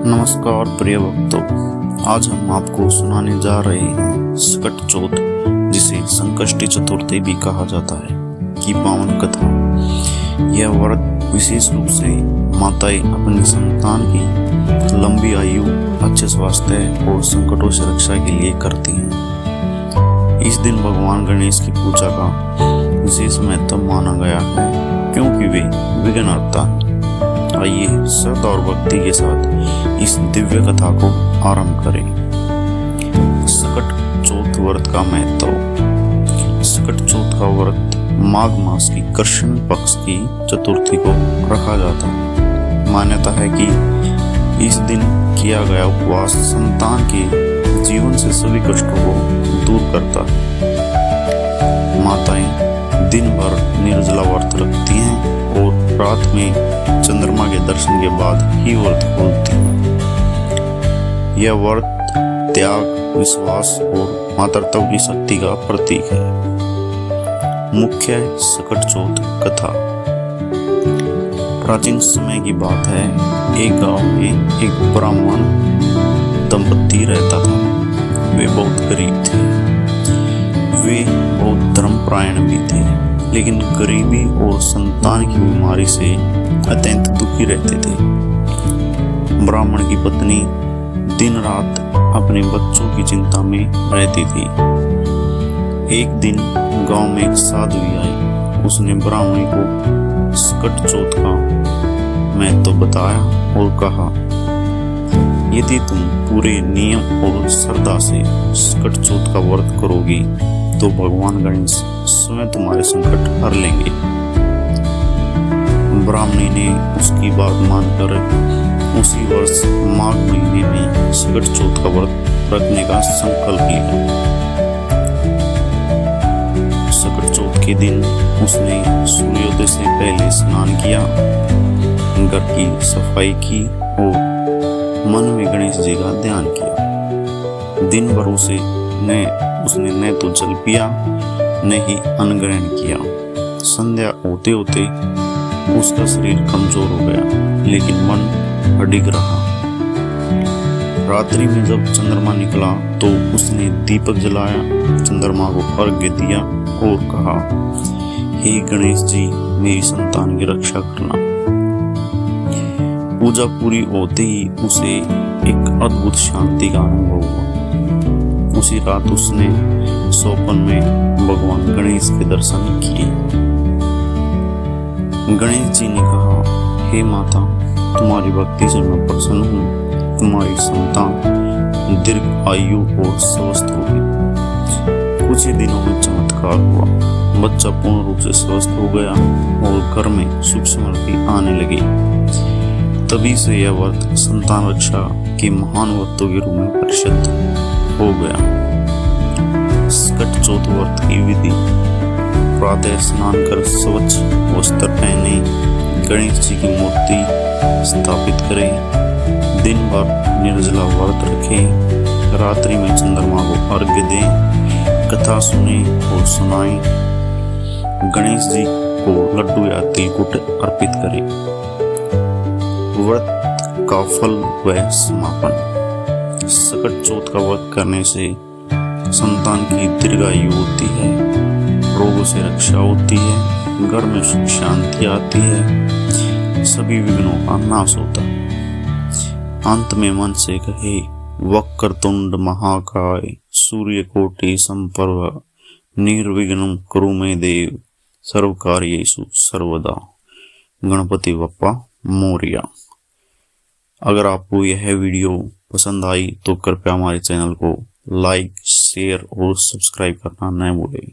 नमस्कार प्रिय भक्तों, आज हम आपको सुनाने जा रहे हैं सकट चौथ, जिसे संकष्टी चतुर्थी भी कहा जाता है, की पावन कथा। यह व्रत विशेष रूप से माताएं अपनी संतान की लंबी आयु, अच्छे स्वास्थ्य और संकटों से रक्षा के लिए करती हैं। इस दिन भगवान गणेश की पूजा का विशेष महत्व माना गया है, क्योंकि वे विघ्नहर्ता हैं। आइए श्रद्धा और भक्ति के साथ इस दिव्य कथा को आरंभ करें। सकट चौथ व्रत का महत्व। सकट चौथ का व्रत माघ मास की कृष्ण पक्ष की चतुर्थी को रखा जाता है। मान्यता है कि इस दिन किया गया उपवास संतान के जीवन से सभी कष्टों को दूर करता है। माताएं दिन भर निर्जला व्रत रखती हैं और रात में चंद्रमा के दर्शन के बाद ही व्रत खोलती हैं। यह व्रत त्याग, विश्वास और मातृत्व की शक्ति का प्रतीक है। मुख्य सकट चौथ कथा। प्राचीन समय की बात है, एक गांव में एक ब्राह्मण दंपति रहता था। वे बहुत गरीब थे। वे बहुत धर्मपरायण भी थे, लेकिन गरीबी और संतान की बीमारी से अत्यंत दुखी रहते थे। ब्राह्मण की पत्नी दिन रात अपने बच्चों की चिंता में रहती थी। एक दिन गांव में एक साधु आई। उसने ब्राह्मणी को सकट चौथ का महत्व बताया और कहा, यदि तुम पूरे नियम और श्रद्धा से सकट चौथ का व्रत करोगी तो भगवान गणेश स्वयं तुम्हारे संकट हर लेंगे। ब्राह्मणी ने उसकी बात मानकर उसी वर्ष माघ महीने में सकट चौथ का व्रत रखने का संकल्प लिया। सकट चौथ के दिन उसने सूर्योदय से पहले स्नान किया, घर की सफाई की और मन में गणेश जी का ध्यान किया। दिन भर उसने न तो जल पिया न ही अन्न ग्रहण किया। संध्या होते होते उसका शरीर कमजोर हो गया, लेकिन मन अडिग रहा। रात्रि में जब चंद्रमा निकला तो उसने दीपक जलाया, चंद्रमा को अर्घ्य दिया और कहा, हे गणेश जी, मेरी संतान की रक्षा करना। पूजा पूरी होते ही उसे एक अद्भुत शांति का अनुभव हुआ। उसी रात उसने स्वप्न में भगवान गणेश के दर्शन किए। गणेश जी ने कहा, हे माता, तुम्हारी भक्ति से मैं प्रसन्न हूँ। तुम्हारी संतान दीर्घ आयु और स्वस्थ होगी। कुछ ही दिनों में चमत्कार हुआ। बच्चा पूर्ण रूप से स्वस्थ हो गया और घर में सुख समृद्धि आने लगी। तभी से यह व्रत संतान रक्षा के महान व्रतों के रूप में प्रसिद्ध हो गया। सकट चौथ व्रत की विधि। प्रातः स्नान कर स्वच्छ वस्त्र पहने, गणेश जी की मूर्ति स्थापित करें। दिन भर निर्जला व्रत रखें। रात्रि में चंद्रमा को अर्घ्य दें। कथा सुने और सुनाएं। गणेश जी को लड्डू या तिलकुट अर्पित करें। व्रत का फल व समापन। सकट चौथ का व्रत करने से संतान की दीर्घायु होती है, रोगों से रक्षा होती है, घर में सुख शांति आती है, सभी विघ्नों का नाश होता है। अंत में मन से कहे, वक्रतुंड महाकाय, सूर्यकोटि समप्रभ, निर्विघ्नं कुरु मे देव, सर्वकार्येषु सर्वदा। गणपति बप्पा मोरया। अगर आपको यह वीडियो पसंद आई तो कृपया हमारे चैनल को लाइक, शेयर और सब्सक्राइब करना न भूलें।